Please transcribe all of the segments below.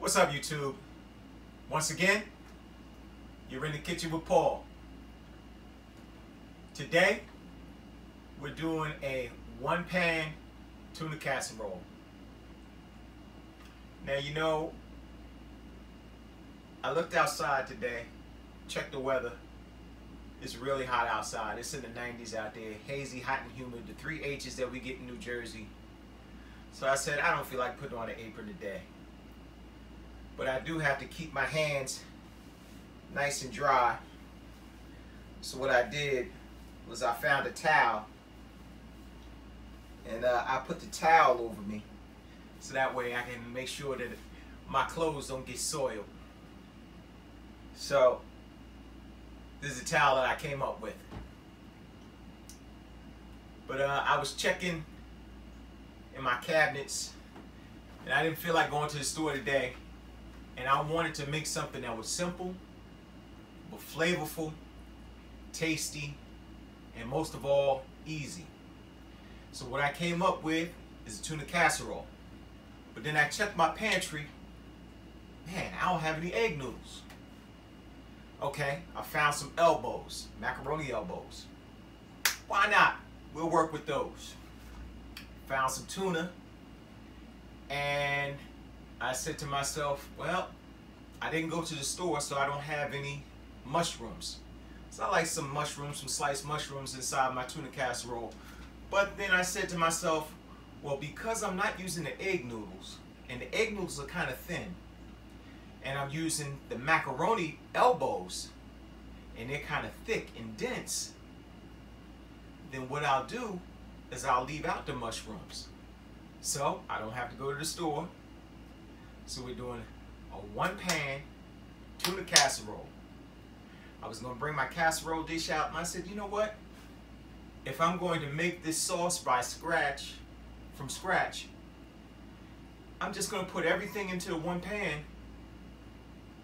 What's up, YouTube? Once again, you're in the kitchen with Paul. Today, we're doing a one pan tuna casserole. Now, you know, I looked outside today, checked the weather. It's really hot outside. It's in the 90s out there, hazy, hot, and humid, the 3 H's that we get in New Jersey. So I said, I don't feel like putting on an apron today. But I do have to keep my hands nice and dry. So what I did was I found a towel and I put the towel over me so that way I can make sure that my clothes don't get soiled. So this is a towel that I came up with. But I was checking in my cabinets and I didn't feel like going to the store today. And I wanted to make something that was simple, but flavorful, tasty, and most of all, easy. So what I came up with is a tuna casserole. But then I checked my pantry. Man, I don't have any egg noodles. Okay, I found some elbows, macaroni elbows. Why not? We'll work with those. Found some tuna, and I said to myself, well, I didn't go to the store, so I don't have any mushrooms. So I like some mushrooms, some sliced mushrooms inside my tuna casserole. But then I said to myself, well, because I'm not using the egg noodles, and the egg noodles are kind of thin, and I'm using the macaroni elbows, and they're kind of thick and dense, then what I'll do is I'll leave out the mushrooms. So I don't have to go to the store. So we're doing a one pan tuna casserole. I was gonna bring my casserole dish out and I said, you know what? If I'm going to make this sauce from scratch, I'm just gonna put everything into the one pan.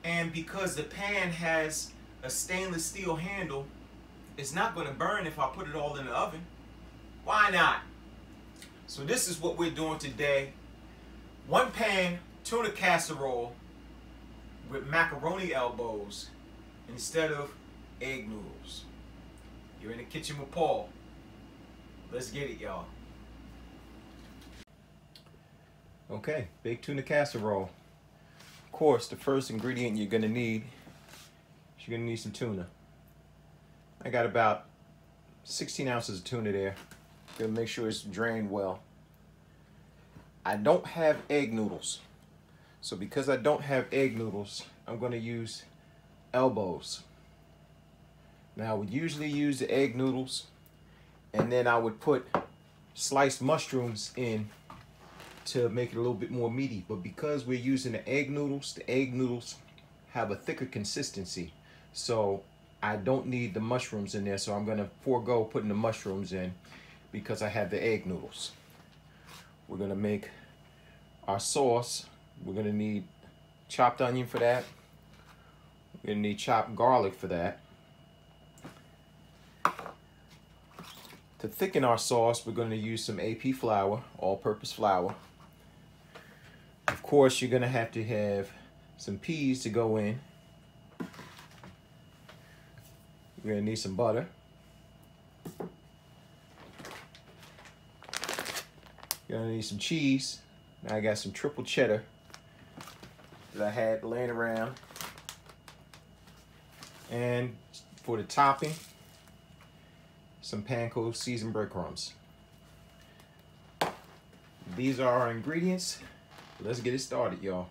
And because the pan has a stainless steel handle, it's not gonna burn if I put it all in the oven. Why not? So this is what we're doing today. One pan tuna casserole with macaroni elbows instead of egg noodles. You're in the kitchen with Paul. Let's get it, y'all. Okay, baked tuna casserole. Of course, the first ingredient you're gonna need is some tuna. I got about 16 ounces of tuna there. Gonna make sure it's drained well. I don't have egg noodles. So because I don't have egg noodles, I'm going to use elbows. Now I would usually use the egg noodles and then I would put sliced mushrooms in to make it a little bit more meaty. But because we're using the egg noodles have a thicker consistency. So I don't need the mushrooms in there. So I'm going to forego putting the mushrooms in because I have the egg noodles. We're going to make our sauce. We're gonna need chopped onion for that. We're gonna need chopped garlic for that. To thicken our sauce, we're gonna use some AP flour, all-purpose flour. Of course, you're gonna have to have some peas to go in. We're gonna need some butter. You're gonna need some cheese. Now I got some triple cheddar that I had laying around. And for the topping, some panko seasoned breadcrumbs. These are our ingredients. Let's get it started, y'all.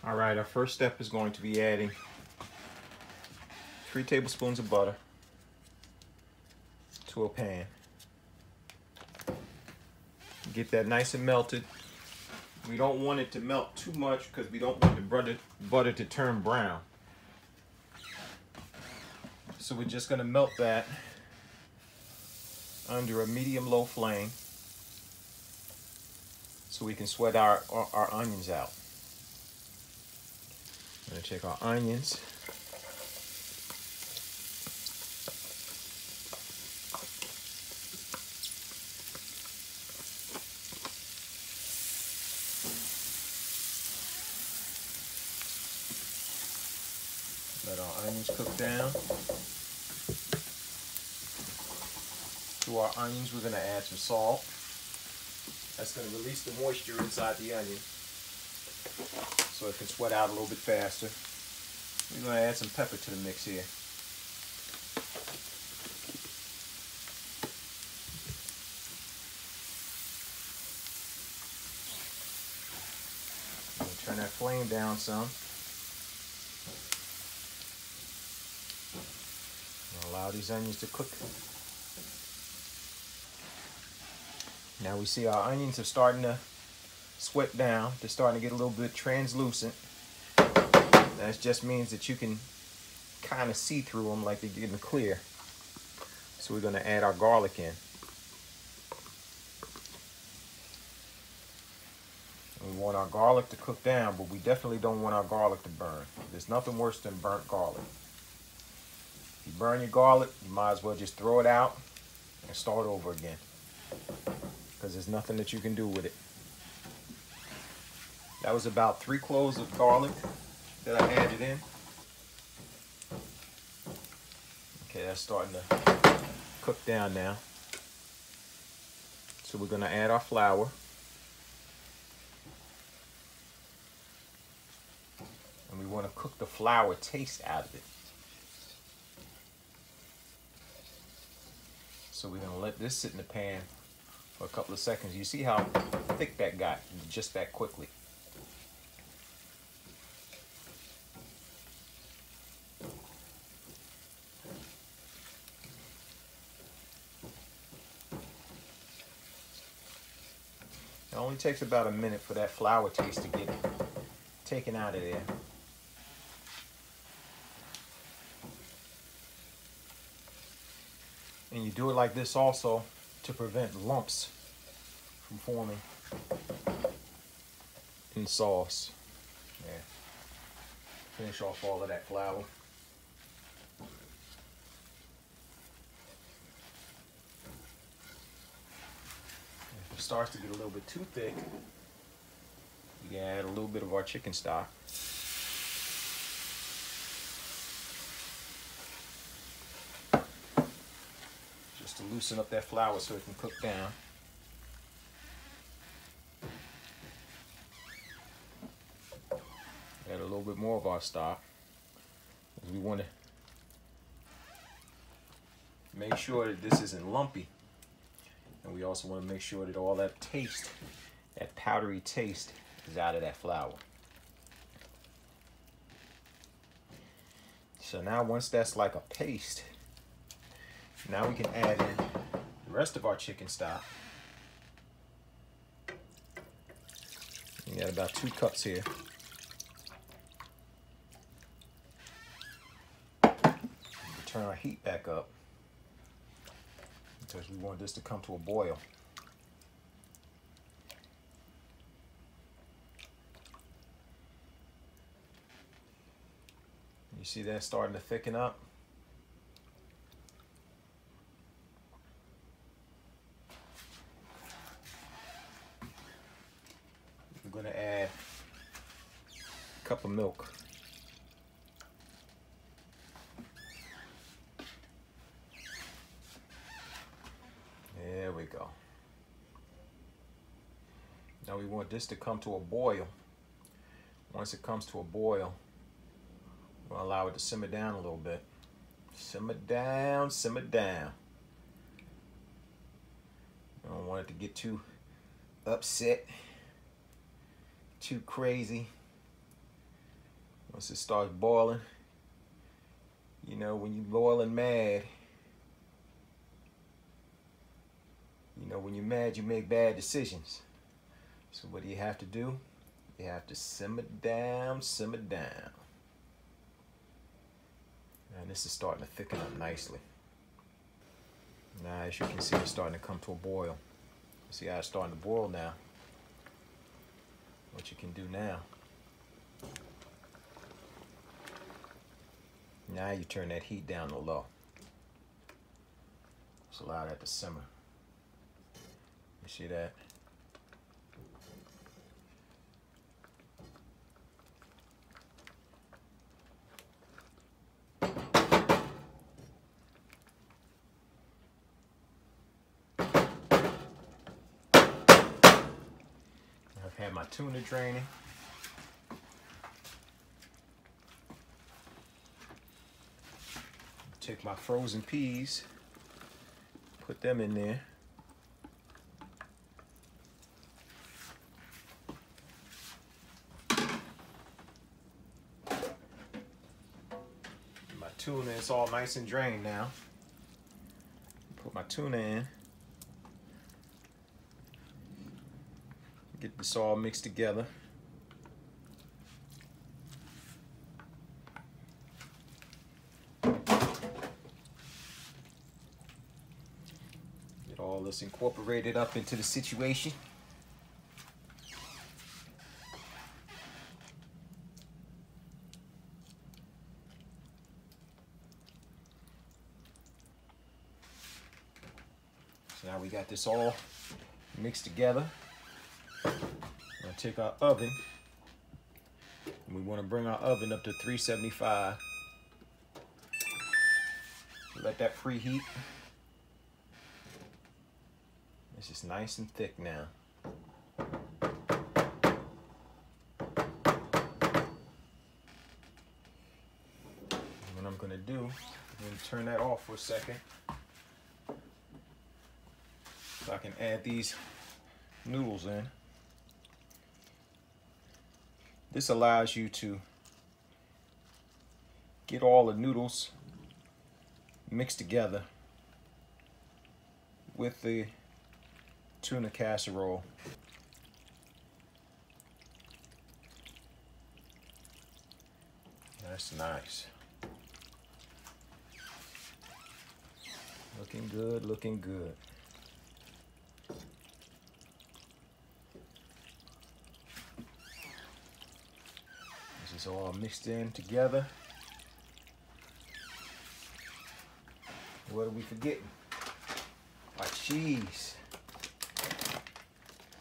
All right, our first step is going to be adding 3 tablespoons of butter to a pan. Get that nice and melted. We don't want it to melt too much because we don't want the butter to turn brown. So we're just going to melt that under a medium-low flame so we can sweat our onions out. I'm going to check our onions. Let our onions cook down. To our onions, we're going to add some salt. That's going to release the moisture inside the onion so it can sweat out a little bit faster. We're going to add some pepper to the mix here. Turn that flame down some. Allow these onions to cook. Now we see our onions are starting to sweat down. They're starting to get a little bit translucent. That just means that you can kind of see through them like they're getting clear. So we're going to add our garlic in. We want our garlic to cook down, but we definitely don't want our garlic to burn. There's nothing worse than burnt garlic. If you burn your garlic, you might as well just throw it out and start over again, because there's nothing that you can do with it. That was about 3 cloves of garlic that I added in. Okay, that's starting to cook down now. So we're going to add our flour. And we want to cook the flour taste out of it. So we're going to let this sit in the pan for a couple of seconds. You see how thick that got just that quickly. It only takes about a minute for that flour taste to get taken out of there. And you do it like this also to prevent lumps from forming in the sauce. Yeah. Finish off all of that flour. If it starts to get a little bit too thick, you can add a little bit of our chicken stock. Just to loosen up that flour so it can cook down. Add a little bit more of our stock, because we want to make sure that this isn't lumpy. And we also want to make sure that all that taste, that powdery taste, is out of that flour. So now once that's like a paste, now we can add in the rest of our chicken stock. We got about 2 cups here. Turn our heat back up because we want this to come to a boil. You see that starting to thicken up? We're going to add a cup of milk. There we go. Now we want this to come to a boil. Once it comes to a boil, we'll allow it to simmer down a little bit. Simmer down, simmer down. You don't want it to get too upset, too crazy. Once it starts boiling, you know, when you're boiling mad, you know, when you're mad, you make bad decisions. So what do you have to do? You have to simmer down, simmer down. And this is starting to thicken up nicely. Now, as you can see, it's starting to come to a boil. See how it's starting to boil now? What you can do now, now you turn that heat down to low. Just allow that to simmer. You see that? Have my tuna draining. Take my frozen peas, put them in there. My tuna is all nice and drained now. Put my tuna in. Get this all mixed together. Get all this incorporated up into the situation. So now we got this all mixed together. We're gonna take our oven, and we want to bring our oven up to 375. Let that preheat. This is nice and thick now. And what I'm gonna do, I'm gonna turn that off for a second, so I can add these noodles in. This allows you to get all the noodles mixed together with the tuna casserole. That's nice. Looking good, looking good. This is all mixed in together. What are we forgetting? Our cheese.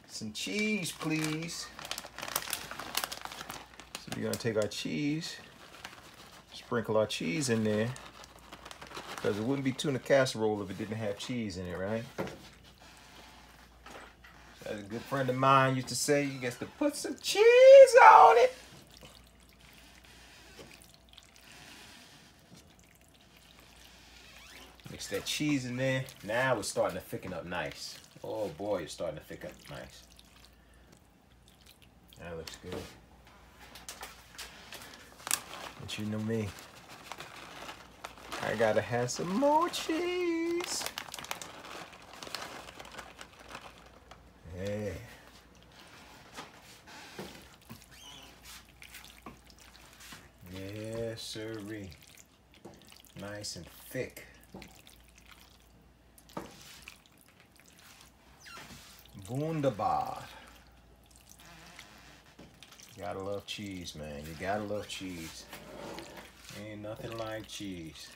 Some cheese, please. So we're gonna take our cheese, sprinkle our cheese in there, because it wouldn't be tuna casserole if it didn't have cheese in it, right? As a good friend of mine used to say, you get to put some cheese on it. Mix that cheese in there. Now it's starting to thicken up nice. Oh boy, it's starting to thicken up nice. That looks good. But you know me, I gotta have some more cheese. Yeah. Yes, sirree. Nice and thick. Wunderbar. You gotta love cheese, man. You gotta love cheese. Ain't nothing like cheese.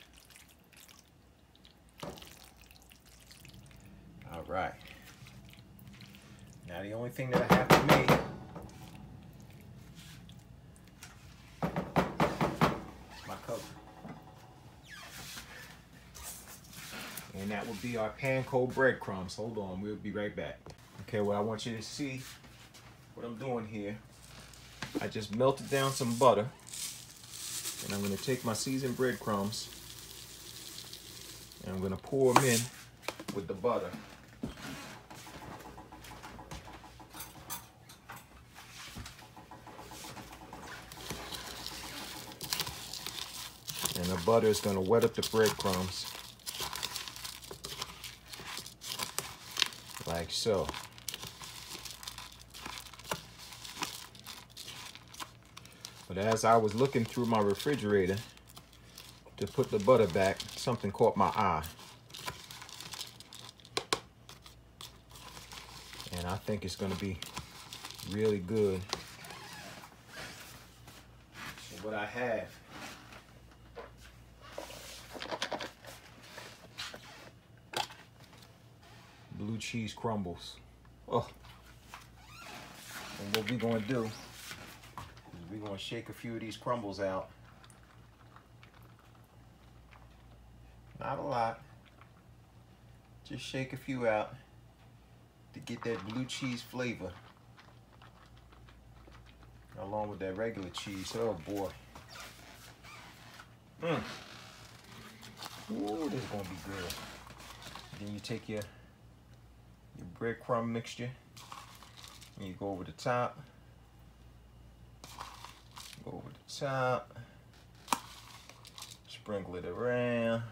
All right. Now the only thing that I have to make is my cover. And that would be our panko breadcrumbs. Hold on, we'll be right back. Okay, well, I want you to see what I'm doing here. I just melted down some butter, and I'm going to take my seasoned breadcrumbs and I'm going to pour them in with the butter. And the butter is going to wet up the breadcrumbs like so. But as I was looking through my refrigerator to put the butter back, something caught my eye. And I think it's going to be really good. So what I have blue cheese crumbles. Oh. And what we're going to do, we're going to shake a few of these crumbles out. Not a lot. Just shake a few out to get that blue cheese flavor along with that regular cheese. Oh boy. Ooh, this is gonna be good. Then you take your breadcrumb mixture and you go over the top. Go over the top. Sprinkle it around.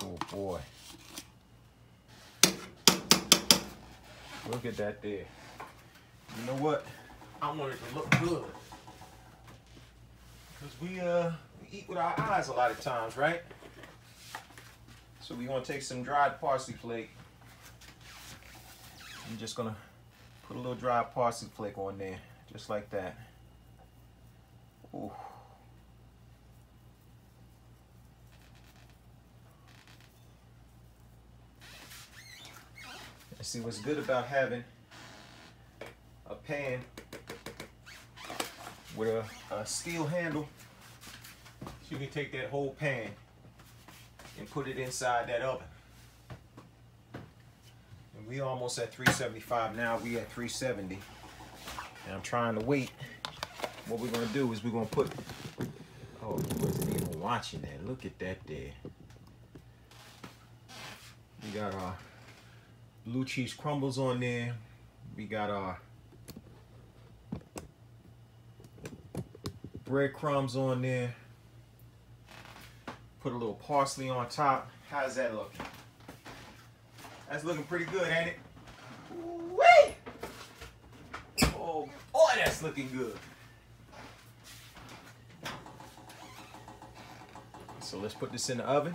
Oh boy. Look at that there. You know what? I want it to look good. Because we eat with our eyes a lot of times, right? So we're gonna take some dried parsley flake. I'm just gonna put a little dried parsley flake on there, just like that. Ooh. And see what's good about having a pan with a steel handle. So you can take that whole pan and put it inside that oven. And we almost at 375 now. We at 370. And I'm trying to wait. What we're gonna do is we're gonna put, oh, he wasn't even watching that. Look at that there. We got our blue cheese crumbles on there. We got our breadcrumbs on there. Put a little parsley on top. How's that looking? That's looking pretty good, ain't it? Whee! Oh boy, that's looking good. So let's put this in the oven.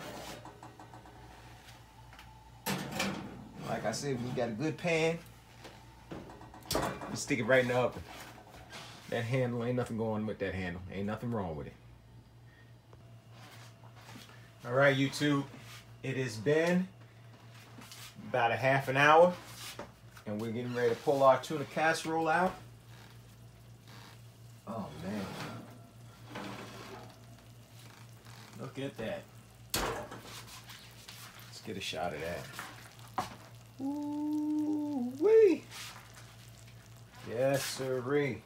Like I said, we got a good pan. Let's stick it right in the oven. That handle, ain't nothing going with that handle. Ain't nothing wrong with it. All right, YouTube. It has been about a half an hour, and we're getting ready to pull our tuna casserole out. Oh, man. Look at that. Let's get a shot of that. Ooh-wee. Yes, sirree.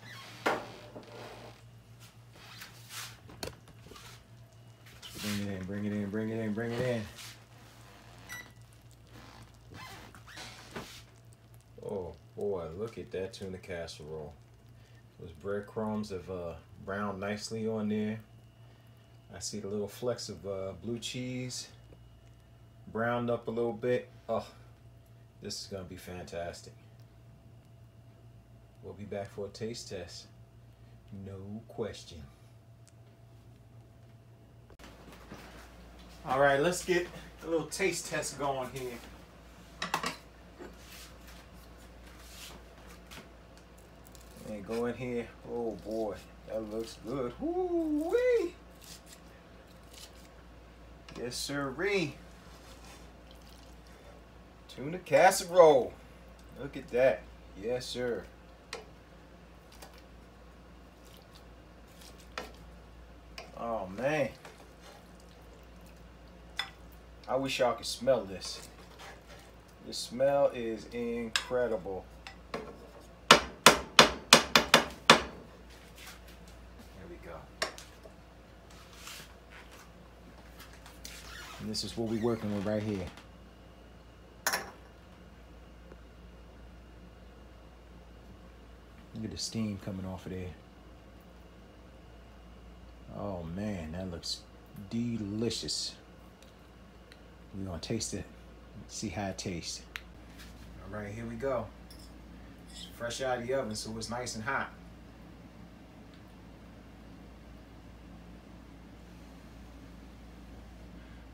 Bring it in, bring it in, bring it in, bring it in. Oh boy, look at that tuna casserole. Those breadcrumbs have browned nicely on there. I see the little flecks of blue cheese browned up a little bit. Oh, this is gonna be fantastic. We'll be back for a taste test. No question. All right, let's get a little taste test going here. And go in here. Oh boy, that looks good. Woo-wee! Yes, sirree. Tuna casserole. Look at that. Yes, sir. Oh man. I wish y'all could smell this. The smell is incredible. There we go. And this is what we're working with right here. Look at the steam coming off of there. Oh man, that looks delicious. We're gonna taste it, see how it tastes. All right, here we go. It's fresh out of the oven, so it's nice and hot.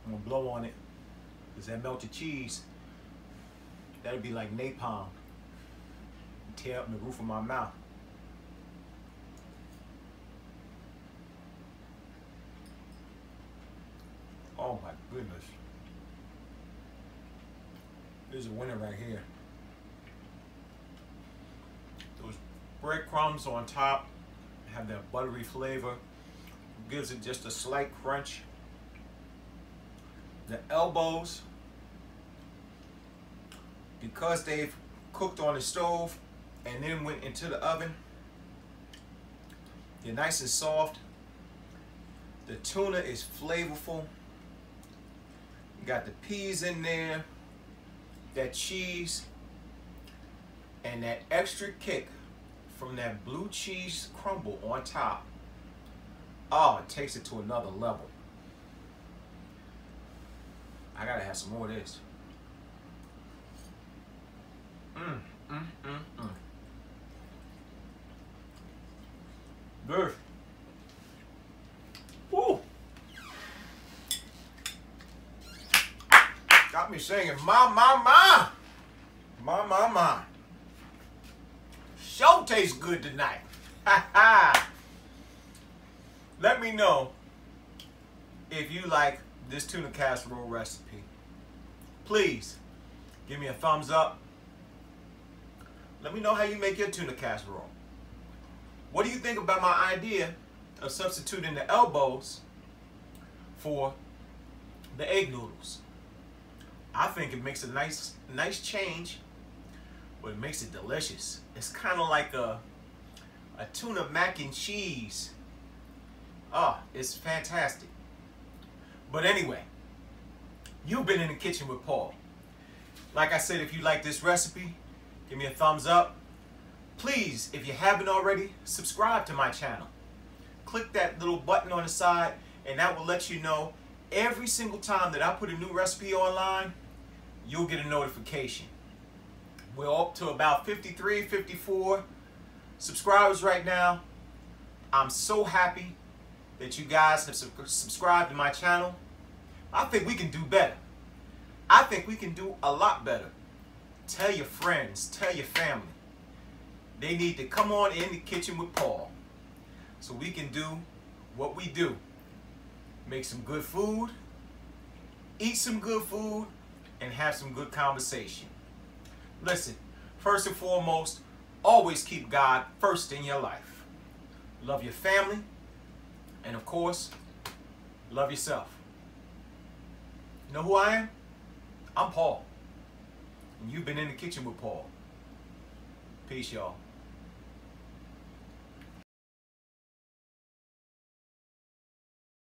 I'm gonna blow on it, because that melted cheese, that'll be like napalm. Tear up the roof of my mouth. Oh my goodness. There's a winner right here. Those breadcrumbs on top have that buttery flavor. Gives it just a slight crunch. The elbows, because they've cooked on the stove and then went into the oven, they're nice and soft. The tuna is flavorful. You got the peas in there, that cheese, and that extra kick from that blue cheese crumble on top. Oh, it takes it to another level. I gotta have some more of this. Good. Woo! Got me singing, ma. Show tastes good tonight. Ha ha! Let me know if you like this tuna casserole recipe. Please give me a thumbs up. Let me know how you make your tuna casserole. What do you think about my idea of substituting the elbows for the egg noodles? I think it makes a nice change, but it makes it delicious. It's kind of like a tuna mac and cheese. Oh, it's fantastic. But anyway, you've been in the kitchen with Paul. Like I said, if you like this recipe, give me a thumbs up. Please, if you haven't already, subscribe to my channel. Click that little button on the side, and that will let you know every single time that I put a new recipe online, you'll get a notification. We're up to about 53, 54 subscribers right now. I'm so happy that you guys have subscribed to my channel. I think we can do better. I think we can do a lot better. Tell your friends, tell your family. They need to come on in the kitchen with Paul so we can do what we do. Make some good food, eat some good food, and have some good conversation. Listen, first and foremost, always keep God first in your life. Love your family, and of course, love yourself. You know who I am? I'm Paul. And you've been in the kitchen with Paul. Peace, y'all.